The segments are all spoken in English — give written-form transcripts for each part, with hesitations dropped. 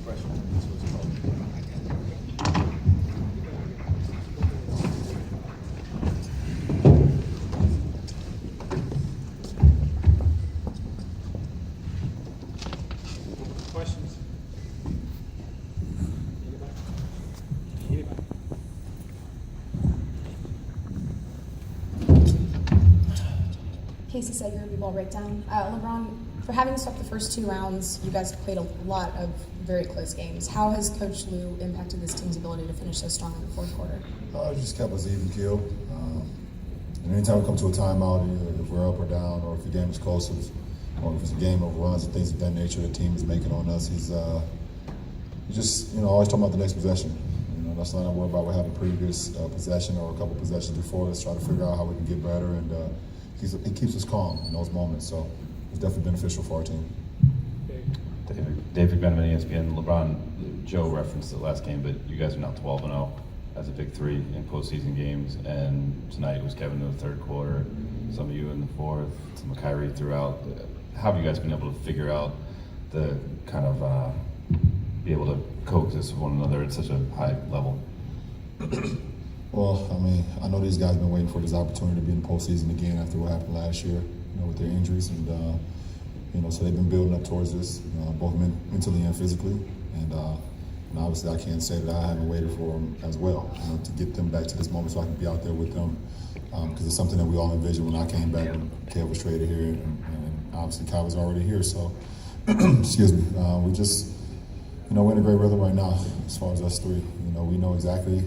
Questions? Anybody? Casey Sager, B-Ball Breakdown. LeBron, for having swept the first 2 rounds, you guys played a lot of very close games. How has Coach Lou impacted this team's ability to finish so strong in the fourth quarter? It just kept us even keeled. And anytime we come to a timeout, either if we're up or down, or if the game is close, or if it's a game of runs and things of that nature the team is making on us, he's just always talking about the next possession. That's not worried about. We're having a previous possession or a couple possessions before us, try to figure out how we can get better, and he keeps us calm in those moments. So it's definitely beneficial for our team. David Benjamin, ESPN. LeBron, Joe referenced the last game, but you guys are now 12-0 as a big three in postseason games, and tonight it was Kevin in the third quarter, some of you in the fourth, some of Kyrie throughout. How have you guys been able to figure out the kind of be able to coexist with one another at such a high level? Well, I mean, I know these guys have been waiting for this opportunity to be in the postseason again after what happened last year, with their injuries, and so they've been building up towards this, both mentally and physically, and obviously I can't say that I haven't waited for them as well, to get them back to this moment so I can be out there with them, because it's something that we all envisioned when I came back when Kev was traded here, and obviously Kyle was already here, so excuse me, we just. We're in a great rhythm right now as far as us three. We know exactly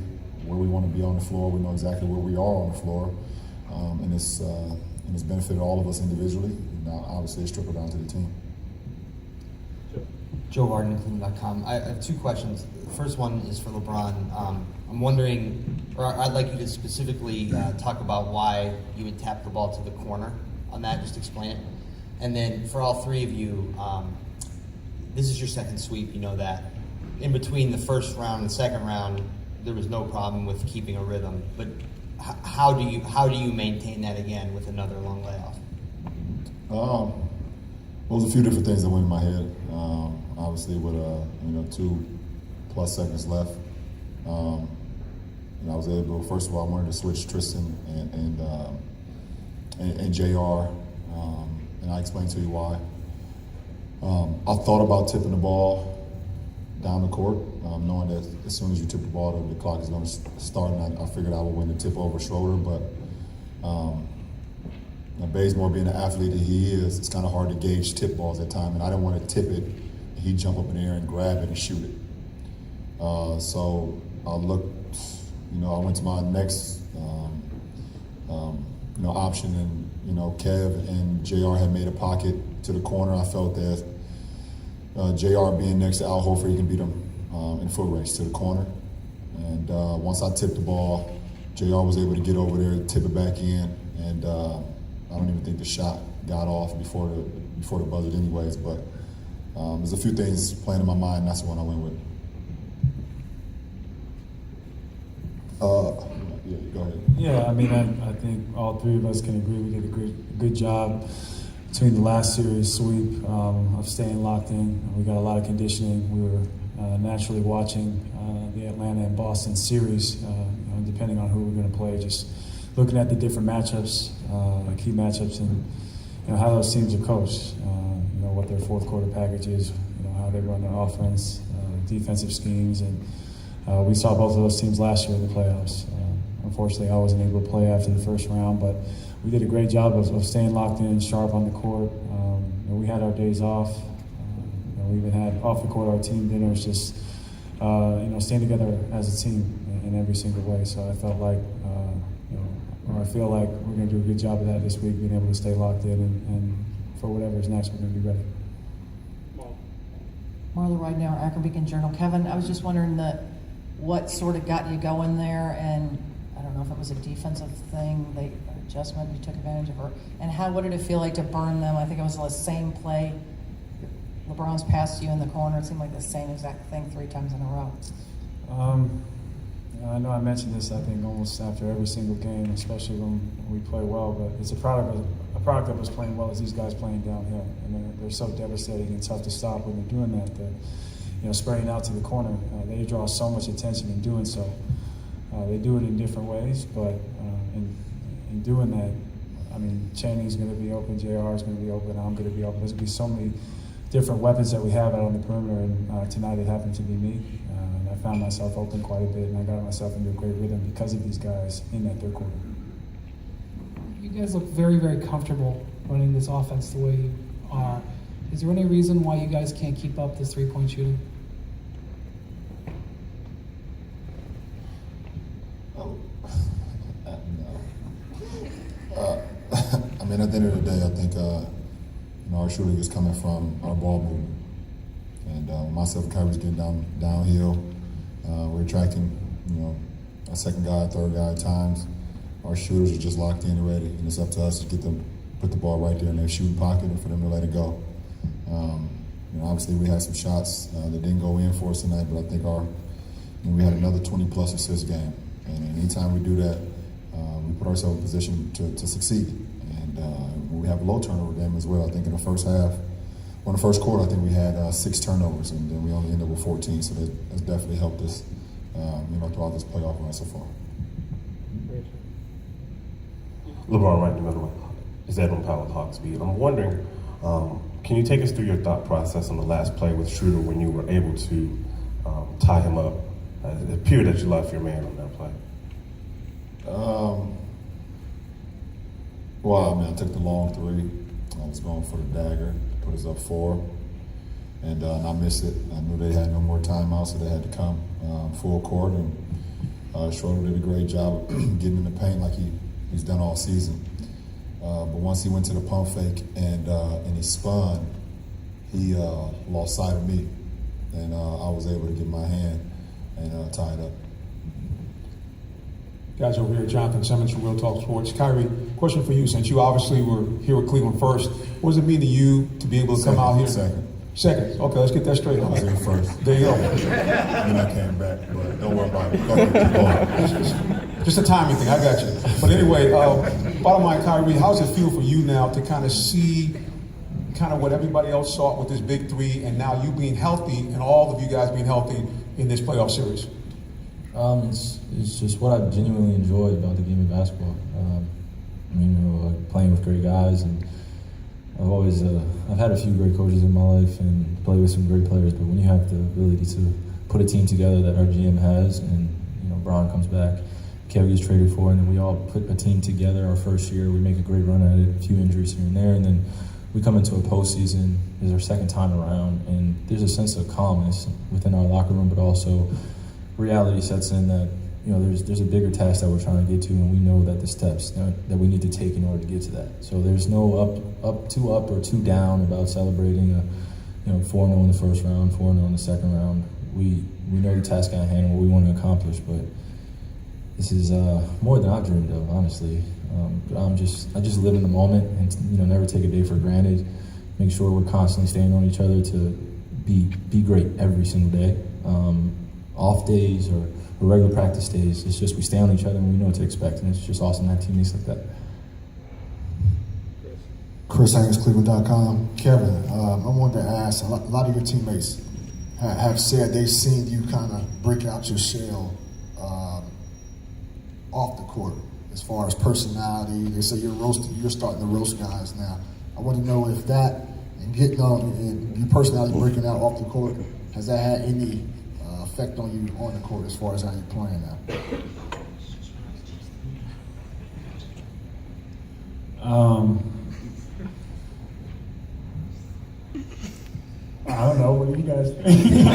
where we want to be on the floor. We know exactly where we are on the floor. And it's benefited all of us individually. Now, obviously, it's trickled down to the team. Joe Varden, Cleveland.com. I have 2 questions. The first one is for LeBron. I'm wondering, or I'd like you to specifically talk about why you would tap the ball to the corner on that. Just explain it. And then for all 3 of you, this is your second sweep, you know that. In between the first round and the second round, there was no problem with keeping a rhythm. But how do you maintain that again with another long layoff? Well, there's a few different things that went in my head. Obviously, with 2+ seconds left, I was able. First of all, I wanted to switch Tristan and Jr. And I explained to you why. I thought about tipping the ball down the court, knowing that as soon as you tip the ball, the clock is going to start, and I figured I would win the tip over Schroeder. But Bazemore, being the athlete that he is, it's kind of hard to gauge tip balls at times, and I didn't want to tip it, and he'd jump up in the air and grab it and shoot it. So I looked, I went to my next option, and Kev and JR had made a pocket to the corner. I felt that JR being next to Al Horford, he can beat him in foot race to the corner. And once I tipped the ball, JR was able to get over there, tip it back in, and I don't even think the shot got off before the buzzer anyways. But there's a few things playing in my mind, and that's the one I went with. Yeah, go ahead. Yeah, I mean, I think all 3 of us can agree we did a good job between the last series sweep of staying locked in. We got a lot of conditioning. We were naturally watching the Atlanta and Boston series, depending on who we're going to play, just looking at the different matchups, key matchups, and how those teams are coached, what their fourth quarter package is, how they run their offense, defensive schemes, and we saw both of those teams last year in the playoffs. Unfortunately, I wasn't able to play after the first round, but we did a great job of staying locked in, sharp on the court. We had our days off. We even had off the court our team dinners, just staying together as a team in every single way. So I felt like, I feel like we're going to do a good job of that this week, being able to stay locked in, and for whatever's next, we're going to be ready. Marla Ridenour, Akron Beacon Journal. Kevin, I was just wondering what sort of got you going there, and I don't know if it was a defensive thing, adjustment you took advantage of, and what did it feel like to burn them? I think it was the same play. LeBron's passed you in the corner. It seemed like the same exact thing 3 times in a row. I know I mentioned this, I think, almost after every single game, especially when we play well, but it's a product of us playing well as these guys playing downhill. And they're so devastating and tough to stop when they're doing that. spraying out to the corner. They draw so much attention in doing so. They do it in different ways, but in doing that, I mean, Chaney's going to be open, JR is going to be open, I'm going to be open. There's going to be so many different weapons that we have out on the perimeter, and tonight it happened to be me. And I found myself open quite a bit, and I got myself into a great rhythm because of these guys in that third quarter. You guys look very, very comfortable running this offense the way you are. Is there any reason why you guys can't keep up this three-point shooting? I mean, at the end of the day, I think our shooting is coming from our ball movement, and myself and Kyrie's getting downhill. We're attracting, a second guy, third guy at times. Our shooters are just locked in and ready, and it's up to us to get them, put the ball right there in their shooting pocket, and for them to let it go. Obviously we had some shots that didn't go in for us tonight, but I think we had another 20-plus assist game, and anytime we do that, we put ourselves in position to succeed. And we have a low turnover game as well. I think in the first half, in the first quarter, I think we had 6 turnovers, and then we only ended up with 14. So that's definitely helped us, throughout this playoff run so far. LeBron, right in the middle, is Edwin Powell with Hawksby. I'm wondering, can you take us through your thought process on the last play with Schroeder when you were able to tie him up? It appeared that you left your man on that play. Well, I took the long three. I was going for the dagger, put us up 4, and I missed it. I knew they had no more timeouts, so they had to come full court, and Schroeder did a great job of getting in the paint like he's done all season. But once he went to the pump fake and he spun, he lost sight of me, and I was able to get my hand and tie it up. Guys over here, Jonathan Simmons from Real Talk Sports. Kyrie, question for you. Since you obviously were here with Cleveland first, what does it mean to you to be able to come out here? Second. Okay, let's get that straight. I was in first. There you go. Then I came back, but don't worry about it. Just a timing thing, I got you. But anyway, bottom line, Kyrie, how does it feel for you now to kind of see kind of what everybody else saw with this big three, and now you being healthy and all of you guys being healthy in this playoff series? It's just what I genuinely enjoy about the game of basketball. Playing with great guys, and I've had a few great coaches in my life and played with some great players. But when you have the ability to put a team together that our GM has, and Bron comes back, Kev gets traded for, and then we all put a team together our first year. We make a great run at it, a few injuries here and there, and then we come into a postseason. It's our second time around, and there's a sense of calmness within our locker room, but also reality sets in that there's a bigger task that we're trying to get to, and we know that the steps that we need to take in order to get to that. So there's no up or two down about celebrating a 4-0 in the first round, 4-0 in the second round. We know the task at hand and what we want to accomplish, but this is more than I dreamed of, honestly. I just live in the moment and never take a day for granted. Make sure we're constantly staying on each other to be great every single day. Off days or regular practice days, it's just we stay on each other and we know what to expect, and it's just awesome to have teammates like that. Chris Haynes, Cleveland.com. Kevin, I wanted to ask, a lot of your teammates have said they've seen you kind of break out your shell off the court as far as personality. They say you're starting to roast guys now. I want to know if that and getting on and your personality breaking out off the court, has that had any effect on you on the court as far as how you're playing now? I don't know. What do you guys think?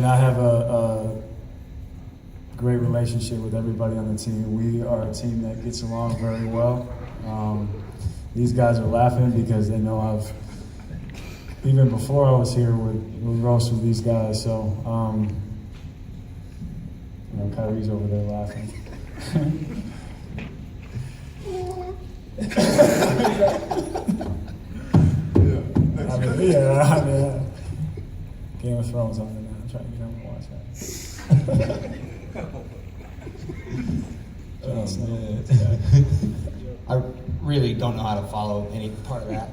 I have a great relationship with everybody on the team. We are a team that gets along very well. These guys are laughing because they know even before I was here, would roast with these guys. So, Kyrie's over there laughing. Game of Thrones on it now. I'm trying to get him to watch that. really don't know how to follow any part of that.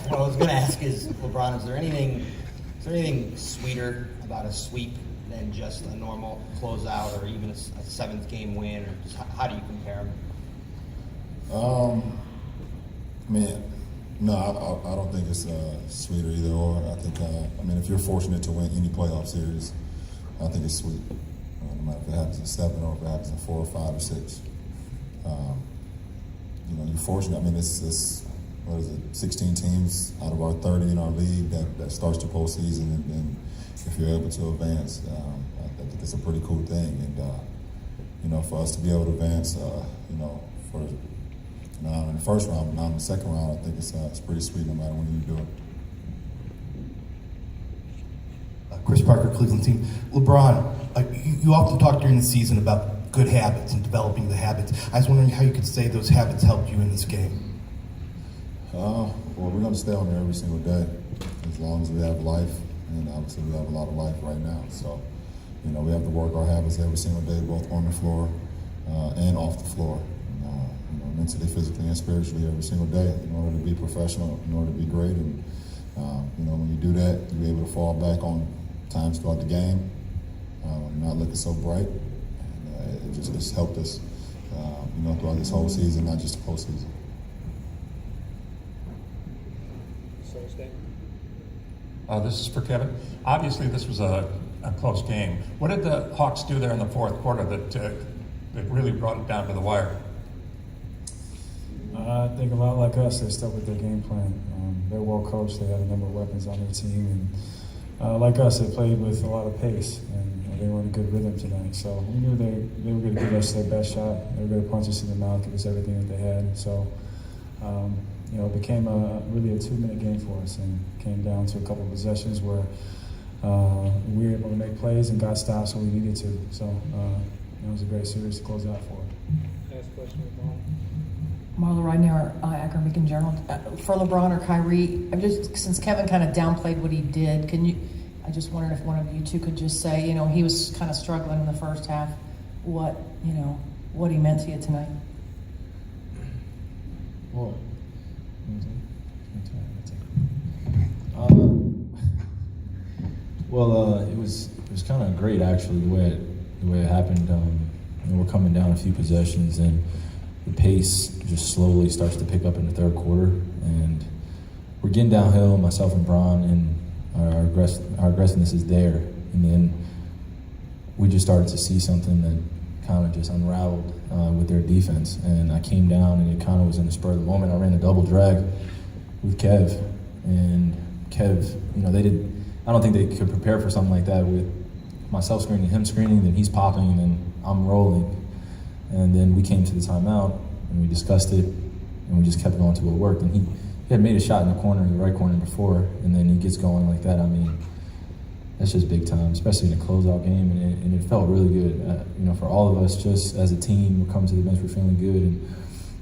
What I was going to ask is, LeBron, is there anything sweeter about a sweep than just a normal closeout or even a seventh game win? Or just how do you compare them? Man, no, I don't think it's sweeter either or. I think, if you're fortunate to win any playoff series, I think it's sweet. No matter if it happens in 7 or if it happens in 4 or 5 or 6. You're fortunate. it's what is it, 16 teams out of our 30 in our league that starts the postseason, and if you're able to advance, I think it's a pretty cool thing. And for us to be able to advance, for now in the first round, but now in the second round, I think it's pretty sweet no matter when you do it. Chris Parker, Cleveland team. LeBron, you often talk during the season about good habits and developing the habits. I was wondering how you could say those habits helped you in this game. Well, we're going to stay on there every single day as long as we have life, and obviously we have a lot of life right now. So, we have to work our habits every single day, both on the floor and off the floor. Mentally, physically, and spiritually every single day in order to be professional, in order to be great. And, when you do that, you're able to fall back on times throughout the game, not looking so bright. And it just helped us, throughout this whole season, not just the postseason. This is for Kevin. Obviously, this was a close game. What did the Hawks do there in the fourth quarter that really brought it down to the wire? I think a lot like us, they stuck with their game plan. They're well coached. They have a number of weapons on their team, and like us, they played with a lot of pace, and they were in a good rhythm tonight. So we knew they were going to give us their best shot. They were going to punch us in the mouth, give us everything that they had. So it became really a 2-minute game for us, and came down to a couple of possessions where we were able to make plays and got stops when we needed to. So it was a great series to close out for. Last question, LeBron. Marla Ridenour, Akron Beacon Journal. For LeBron or Kyrie, since Kevin kind of downplayed what he did, I just wondered if one of you two could just say, he was kind of struggling in the first half, what he meant to you tonight. It was kind of great actually the way it happened. We're coming down a few possessions and the pace just slowly starts to pick up in the third quarter, and we're getting downhill, myself and Bron, and our aggressiveness is there. And then we just started to see something that kind of just unraveled with their defense. And I came down, and it kind of was in the spur of the moment. I ran a double drag with Kev, and Kev, I don't think they could prepare for something like that with myself screening, him screening, then he's popping, and then I'm rolling. And then we came to the timeout, and we discussed it, and we just kept going to what worked. And he had made a shot in the right corner before, and then he gets going like that. That's just big time, especially in a closeout game, and it felt really good. For all of us, just as a team, we're coming to the bench, we're feeling good. And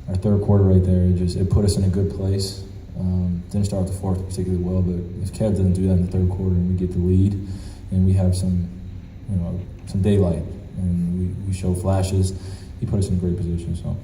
our third quarter right there, it put us in a good place. Didn't start the fourth particularly well, but if Kev doesn't do that in the third quarter and we get the lead, and we have some daylight, and we show flashes, he put us in a great position. So.